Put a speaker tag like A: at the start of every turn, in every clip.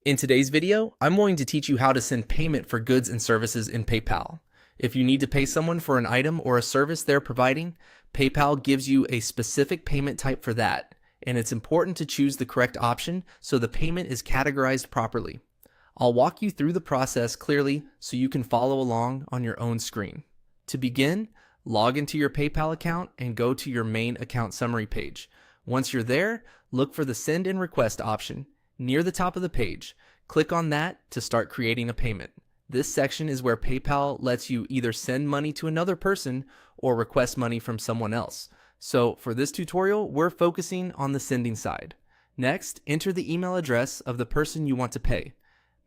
A: In today's video, I'm going to teach you how to send payment for goods and services in PayPal. If you need to pay someone for an item or a service they're providing, PayPal gives you a specific payment type for that, and it's important to choose the correct option so the payment is categorized properly. I'll walk you through the process clearly so you can follow along on your own screen. To begin, log into your PayPal account and go to your main account summary page. Once you're there, look for the Send and Request option. Near the top of the page, click on that to start creating a payment. This section is where PayPal lets you either send money to another person or request money from someone else. So for this tutorial, we're focusing on the sending side. Next, enter the email address of the person you want to pay.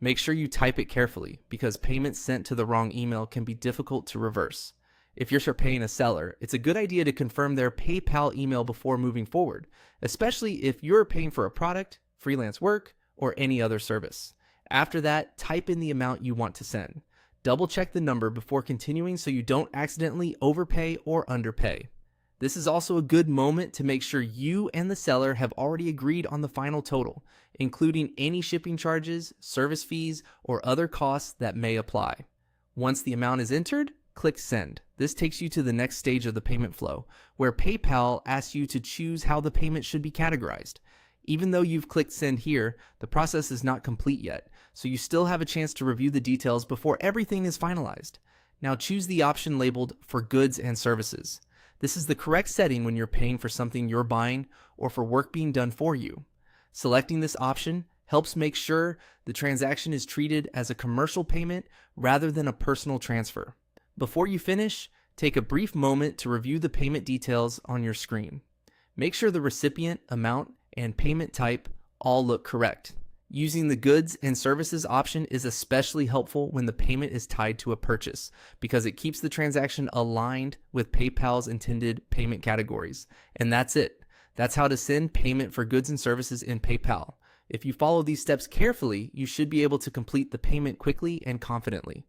A: Make sure you type it carefully because payments sent to the wrong email can be difficult to reverse. If you're paying a seller, it's a good idea to confirm their PayPal email before moving forward, especially if you're paying for a product, freelance work, or any other service. After that, type in the amount you want to send. Double check the number before continuing so you don't accidentally overpay or underpay. This is also a good moment to make sure you and the seller have already agreed on the final total, including any shipping charges, service fees, or other costs that may apply. Once the amount is entered, click Send. This takes you to the next stage of the payment flow, where PayPal asks you to choose how the payment should be categorized. Even though you've clicked Send here, the process is not complete yet, so you still have a chance to review the details before everything is finalized. Now choose the option labeled for goods and services. This is the correct setting when you're paying for something you're buying or for work being done for you. Selecting this option helps make sure the transaction is treated as a commercial payment rather than a personal transfer. Before you finish, take a brief moment to review the payment details on your screen. Make sure the recipient, amount, and payment type all look correct. Using the goods and services option is especially helpful when the payment is tied to a purchase because it keeps the transaction aligned with PayPal's intended payment categories. And that's it. That's how to send payment for goods and services in PayPal. If you follow these steps carefully, you should be able to complete the payment quickly and confidently.